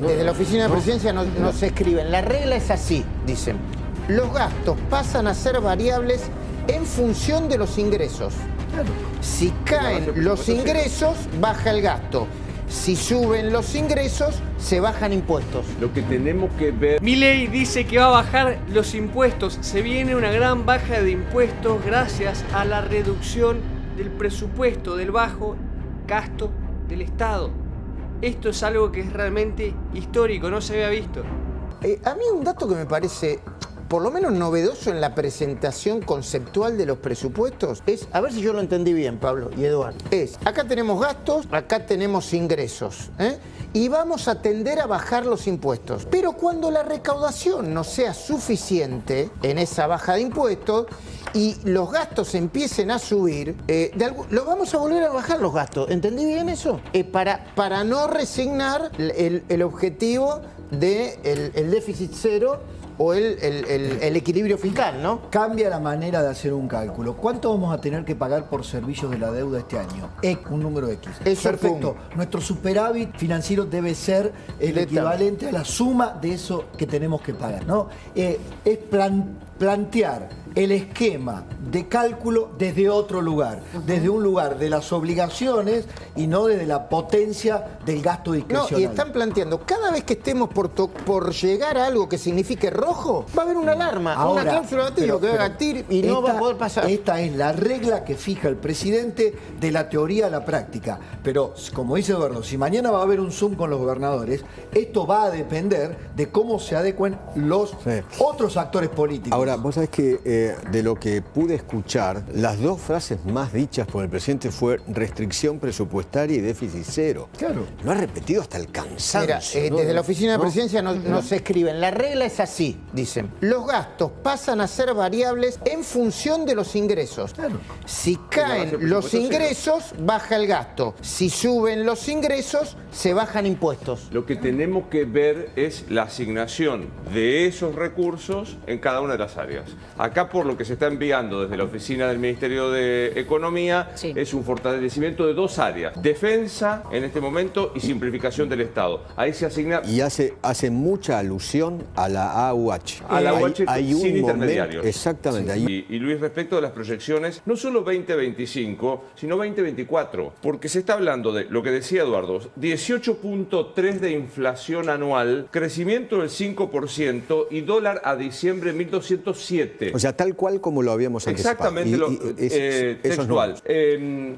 Desde la oficina de presidencia nos escriben, la regla es así, dicen, los gastos pasan a ser variables en función de los ingresos. Si caen los ingresos, baja el gasto. Si suben los ingresos, se bajan impuestos. Lo que tenemos que ver... Milei dice que va a bajar los impuestos. Se viene una gran baja de impuestos gracias a la reducción del presupuesto, del bajo gasto del Estado. Esto es algo que es realmente histórico, no se había visto. A mí un dato que me parece, por lo menos novedoso en la presentación conceptual de los presupuestos, es, a ver si yo lo entendí bien, Pablo y Eduardo, es, acá tenemos gastos, acá tenemos ingresos, y vamos a tender a bajar los impuestos. Pero cuando la recaudación no sea suficiente en esa baja de impuestos y los gastos empiecen a subir, lo vamos a volver a bajar los gastos. ¿Entendí bien eso? Para no resignar el objetivo del déficit cero o el equilibrio fiscal, ¿no? Cambia la manera de hacer un cálculo. ¿Cuánto vamos a tener que pagar por servicios de la deuda este año? Un número X. Eso, perfecto. Nuestro superávit financiero debe ser el equivalente a la suma de eso que tenemos que pagar, ¿no? Es plantear el esquema de cálculo desde otro lugar, desde un lugar de las obligaciones y no desde la potencia del gasto discrecional. No, y están planteando, cada vez que estemos por llegar a algo que signifique rojo, va a haber una alarma, ahora, una cláusula de gatillo que va a gatir y no va a poder pasar. Esta es la regla que fija el presidente de la teoría a la práctica. Pero, como dice Eduardo, si mañana va a haber un Zoom con los gobernadores, esto va a depender de cómo se adecuen los otros actores políticos. Ahora, vos sabés que de lo que pude escuchar, las dos frases más dichas por el presidente fue restricción presupuestaria y déficit cero. Claro. Lo ha repetido hasta el cansancio. Mira, desde la oficina de presidencia nos escriben, la regla es así, dicen, los gastos pasan a ser variables en función de los ingresos. Claro. Si caen los ingresos, baja el gasto. Si suben los ingresos, se bajan impuestos. Lo que tenemos que ver es la asignación de esos recursos en cada una de las áreas. Acá, por lo que se está enviando desde la oficina del Ministerio de Economía, es un fortalecimiento de dos áreas. Defensa, en este momento, y simplificación del Estado. Ahí se asigna... Y hace mucha alusión a la AUH. A la AUH hay sin un intermediarios. Momento, exactamente. Y Luis, respecto de las proyecciones, no solo 2025, sino 2024. Porque se está hablando de, lo que decía Eduardo, 18.3 de inflación anual, crecimiento del 5% y dólar a diciembre 1.207. O sea, tal cual como lo habíamos anticipado. Exactamente, textual.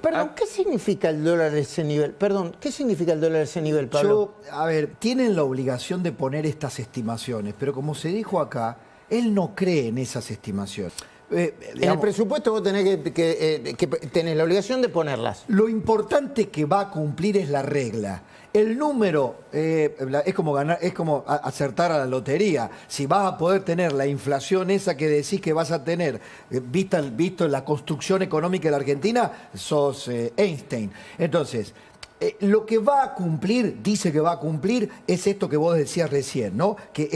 Perdón, ¿qué significa el dólar a ese nivel? Perdón, ¿qué significa el dólar a ese nivel, Pablo? A ver, tienen la obligación de poner estas estimaciones, pero como se dijo acá, él no cree en esas estimaciones. En el presupuesto vos tenés que tenés la obligación de ponerlas. Lo importante que va a cumplir es la regla. El número es como acertar a la lotería. Si vas a poder tener la inflación esa que decís que vas a tener, visto la construcción económica de la Argentina, sos Einstein. Entonces, lo que va a cumplir, dice que va a cumplir, es esto que vos decías recién, ¿no? Que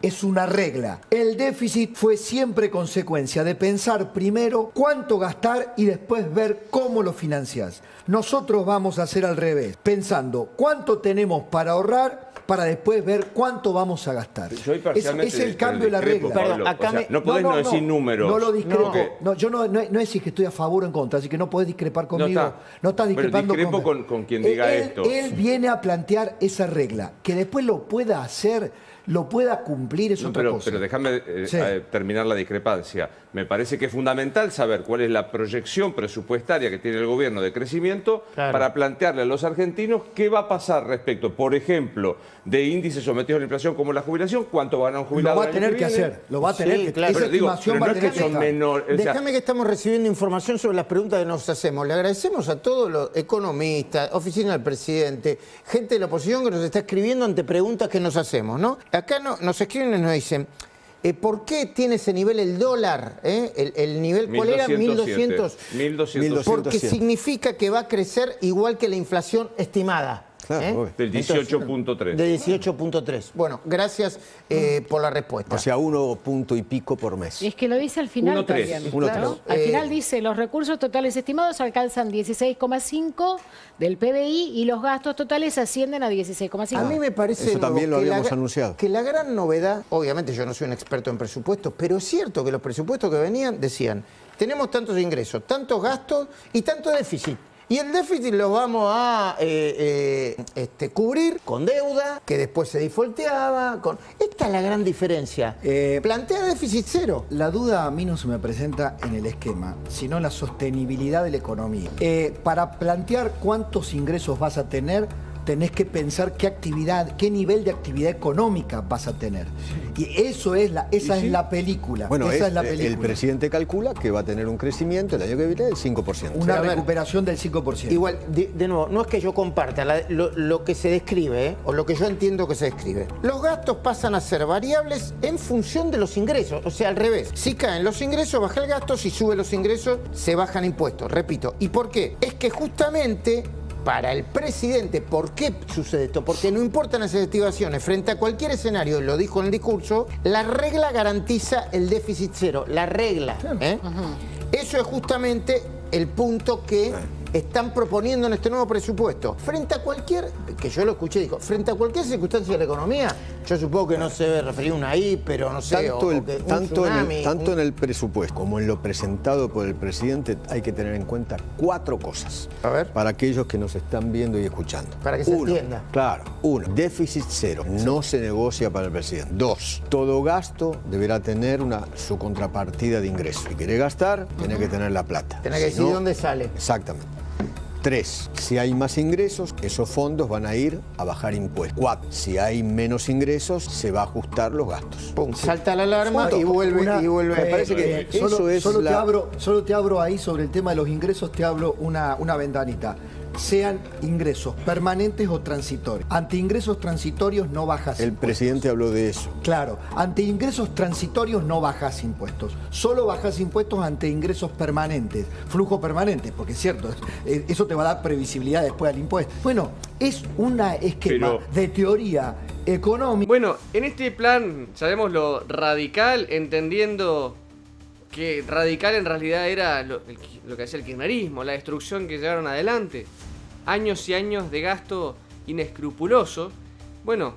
es una regla. El déficit fue siempre consecuencia de pensar primero cuánto gastar y después ver cómo lo financiás. Nosotros vamos a hacer al revés, pensando cuánto tenemos para ahorrar para después ver cuánto vamos a gastar. Es el cambio de la regla. Pablo, no podés no decir números. No lo discrepo. No, yo no es decir que estoy a favor o en contra, así que no podés discrepar conmigo. No estás discrepando discrepo con quien diga esto. Él viene a plantear esa regla. Que después lo pueda hacer, lo pueda cumplir es otra cosa. Pero déjame terminar la discrepancia. Me parece que es fundamental saber cuál es la proyección presupuestaria que tiene el gobierno de crecimiento para plantearle a los argentinos qué va a pasar respecto, por ejemplo, de índices sometidos a la inflación como la jubilación, cuánto van a un jubilado. Lo va a tener que hacer, lo va a tener que claro. Esa estimación va a tener que son menores. Déjame que estamos recibiendo información sobre las preguntas que nos hacemos. Le agradecemos a todos los economistas, oficina del presidente, gente de la oposición que nos está escribiendo ante preguntas que nos hacemos, ¿no? Acá nos escriben y nos dicen, ¿por qué tiene ese nivel el dólar? ¿El nivel cuál era? 1.200. Porque significa que va a crecer igual que la inflación estimada. Claro, Del 18.3. De 18.3. Bueno, gracias por la respuesta. O sea, 1 punto y pico por mes. Y es que lo dice al final 1,3. también. 1,3. Claro. Al final dice, los recursos totales estimados alcanzan 16,5 del PBI y los gastos totales ascienden a 16,5. A mí me parece Eso también lo que habíamos anunciado. Que la gran novedad, obviamente yo no soy un experto en presupuestos, pero es cierto que los presupuestos que venían decían, tenemos tantos ingresos, tantos gastos y tanto déficit. Y el déficit lo vamos a cubrir con deuda, que después se defaulteaba. Esta es la gran diferencia. Plantea déficit cero. La duda a mí no se me presenta en el esquema, sino en la sostenibilidad de la economía. Para plantear cuántos ingresos vas a tener, tenés que pensar qué nivel de actividad económica vas a tener. Y eso es esa es la película. Bueno, esa es la película. el presidente calcula que va a tener un crecimiento el año que viene del 5%. Una A ver, recuperación del 5%. Igual, de nuevo, no es que yo comparta lo que se describe, o lo que yo entiendo que se describe. Los gastos pasan a ser variables en función de los ingresos. O sea, al revés. Si caen los ingresos, baja el gasto. Si suben los ingresos, se bajan impuestos. Repito. ¿Y por qué? Es que justamente para el presidente, ¿por qué sucede esto? Porque no importan las estimaciones, frente a cualquier escenario, lo dijo en el discurso, la regla garantiza el déficit cero, la regla. Eso es justamente el punto que están proponiendo en este nuevo presupuesto. Frente a cualquier, que yo lo escuché, dijo, frente a cualquier circunstancia de la economía, yo supongo que no se debe referir a una pero no sé, Tanto en el presupuesto como en lo presentado por el presidente hay que tener en cuenta 4 cosas. A ver. Para aquellos que nos están viendo y escuchando. Para que se entienda. Claro. 1. Déficit cero. No se negocia para el presidente. 2. Todo gasto deberá tener su contrapartida de ingreso. Si quiere gastar, tiene que tener la plata. Tiene que decir dónde sale. Exactamente. 3. Si hay más ingresos, esos fondos van a ir a bajar impuestos. 4. Si hay menos ingresos, se va a ajustar los gastos. Pum, salta la alarma y vuelve. Me parece que solo te abro ahí sobre el tema de los ingresos, te abro una ventanita. Sean ingresos permanentes o transitorios. Ante ingresos transitorios no bajas El impuestos. presidente habló de eso. Claro, ante ingresos transitorios no bajas impuestos. Solo bajas impuestos ante ingresos permanentes, flujo permanente, porque es cierto, eso te va a dar previsibilidad después al impuesto. Bueno, es un esquema de teoría económica. Bueno, en este plan, sabemos lo radical, entendiendo que radical en realidad era lo que hacía el kirchnerismo, la destrucción que llevaron adelante. Años y años de gasto inescrupuloso. Bueno,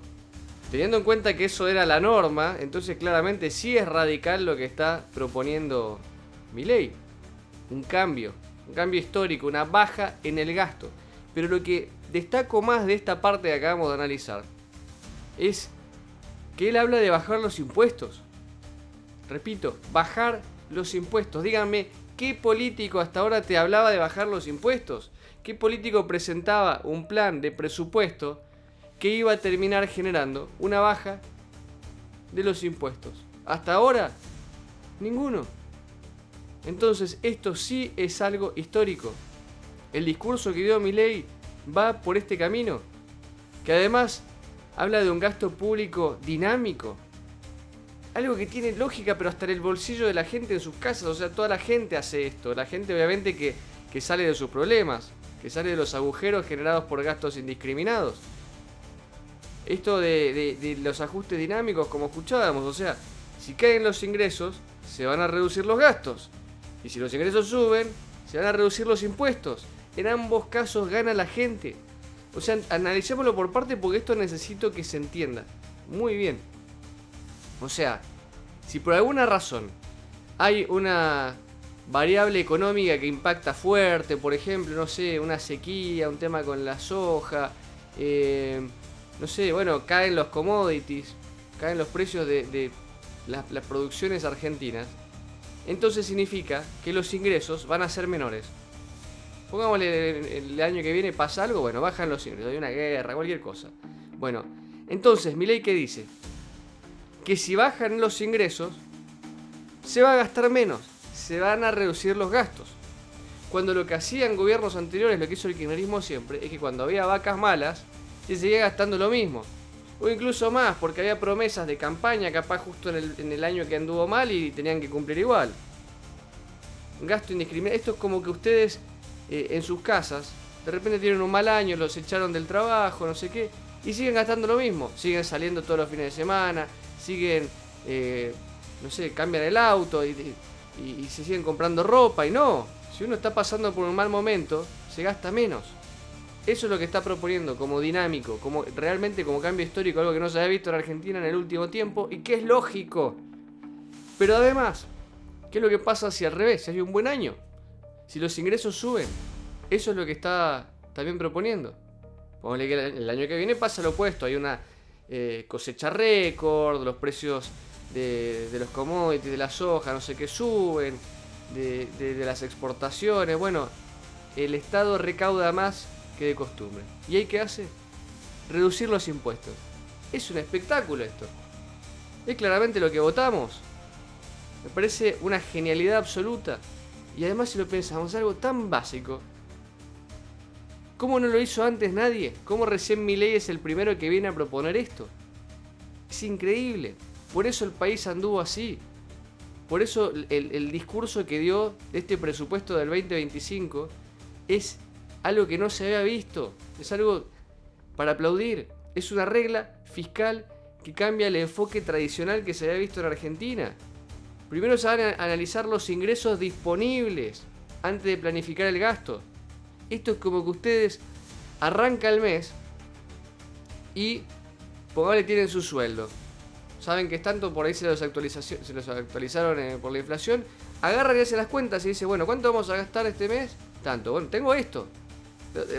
teniendo en cuenta que eso era la norma, entonces claramente sí es radical lo que está proponiendo Milei. Un cambio histórico, una baja en el gasto. Pero lo que destaco más de esta parte que acabamos de analizar es que él habla de bajar los impuestos. Repito, bajar los impuestos. Díganme, ¿qué político hasta ahora te hablaba de bajar los impuestos? ¿Qué político presentaba un plan de presupuesto que iba a terminar generando una baja de los impuestos? Hasta ahora, ninguno. Entonces, esto sí es algo histórico. El discurso que dio Milei va por este camino, que además habla de un gasto público dinámico. Algo que tiene lógica, pero hasta en el bolsillo de la gente en sus casas. O sea, toda la gente hace esto. La gente obviamente que sale de sus problemas, que sale de los agujeros generados por gastos indiscriminados. Esto de los ajustes dinámicos, como escuchábamos, o sea, si caen los ingresos, se van a reducir los gastos. Y si los ingresos suben, se van a reducir los impuestos. En ambos casos gana la gente. O sea, analicémoslo por parte porque esto necesito que se entienda muy bien. O sea, si por alguna razón hay una variable económica que impacta fuerte, por ejemplo, no sé, una sequía, un tema con la soja, no sé, bueno, caen los commodities, caen los precios de las producciones argentinas, entonces significa que los ingresos van a ser menores. Pongámosle el año que viene pasa algo, bueno, bajan los ingresos, hay una guerra, cualquier cosa. Bueno, entonces, Milei, ¿qué dice? Que si bajan los ingresos, se va a gastar menos, se van a reducir los gastos. Cuando lo que hacían gobiernos anteriores, lo que hizo el kirchnerismo siempre, es que cuando había vacas malas, se seguía gastando lo mismo. O incluso más, porque había promesas de campaña, capaz justo en el año que anduvo mal y tenían que cumplir igual. Un gasto indiscriminado. Esto es como que ustedes en sus casas de repente tienen un mal año, los echaron del trabajo, no sé qué, y siguen gastando lo mismo. Siguen saliendo todos los fines de semana, siguen, no sé, cambian el auto y se siguen comprando ropa. Y no, si uno está pasando por un mal momento, se gasta menos. Eso es lo que está proponiendo como dinámico, realmente como cambio histórico, algo que no se había visto en Argentina en el último tiempo y que es lógico. Pero además, ¿qué es lo que pasa si al revés? Si hay un buen año, si los ingresos suben, eso es lo que está también proponiendo. Ponle que el año que viene pasa lo opuesto, hay una cosecha récord, los precios de los commodities, de la soja, no sé qué suben, de las exportaciones. Bueno, el Estado recauda más que de costumbre. ¿Y ahí qué hace? Reducir los impuestos. Es un espectáculo esto. Es claramente lo que votamos. Me parece una genialidad absoluta. Y además, si lo pensamos, algo tan básico. ¿Cómo no lo hizo antes nadie? ¿Cómo recién Milei es el primero que viene a proponer esto? Es increíble. Por eso el país anduvo así. Por eso el discurso que dio de este presupuesto del 2025 es algo que no se había visto. Es algo para aplaudir. Es una regla fiscal que cambia el enfoque tradicional que se había visto en Argentina. Primero se van a analizar los ingresos disponibles antes de planificar el gasto. Esto es como que ustedes arrancan el mes y pongámosle tienen su sueldo. Saben que es tanto, por ahí se los actualizaron por la inflación. Agarran y hacen las cuentas y dicen, bueno, ¿cuánto vamos a gastar este mes? Tanto, bueno, tengo esto.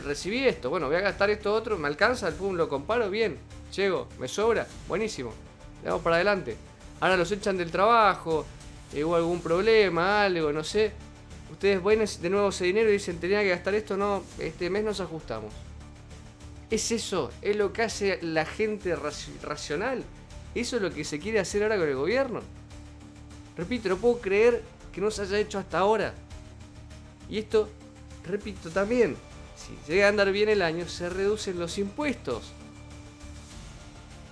Recibí esto, bueno, voy a gastar esto otro, me alcanza, pum, lo comparo, bien, llego, me sobra, buenísimo, le damos para adelante. Ahora los echan del trabajo, hubo algún problema, algo, no sé. Ustedes ven de nuevo ese dinero y dicen, tenía que gastar esto, no, este mes nos ajustamos. Es eso, es lo que hace la gente racional. Eso es lo que se quiere hacer ahora con el gobierno. Repito, no puedo creer que no se haya hecho hasta ahora. Y esto, repito también, si llega a andar bien el año, se reducen los impuestos.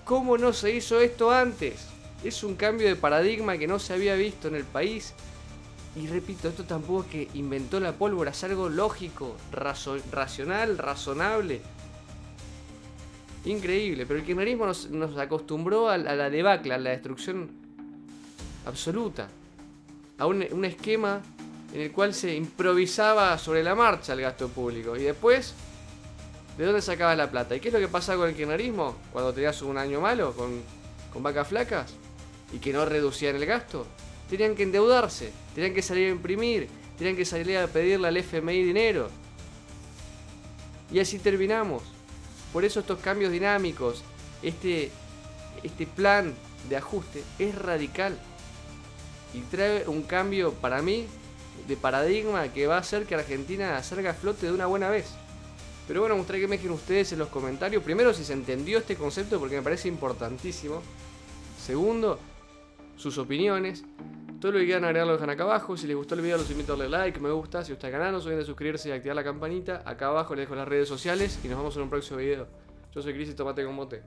¿Cómo no se hizo esto antes? Es un cambio de paradigma que no se había visto en el país. Y repito, esto tampoco es que inventó la pólvora, es algo lógico, racional, razonable. Increíble, pero el kirchnerismo nos acostumbró a la debacle, a la destrucción absoluta. A un esquema en el cual se improvisaba sobre la marcha el gasto público. Y después, ¿de dónde sacabas la plata? ¿Y qué es lo que pasa con el kirchnerismo? Cuando tenías un año malo, con vacas flacas, y que no reducían el gasto. Tenían que endeudarse, tenían que salir a imprimir, tenían que salir a pedirle al FMI dinero. Y así terminamos. Por eso estos cambios dinámicos, este plan de ajuste es radical. Y trae un cambio, para mí, de paradigma que va a hacer que Argentina salga a flote de una buena vez. Pero bueno, me gustaría que me dejen ustedes en los comentarios. Primero, si se entendió este concepto, porque me parece importantísimo. Segundo, sus opiniones. Todo lo que quieran agregar lo dejan acá abajo. Si les gustó el video, los invito a darle like, me gusta. Si os gusta el canal, no se olviden de suscribirse y activar la campanita. Acá abajo les dejo las redes sociales y nos vemos en un próximo video. Yo soy Cris y Tomate con Mote.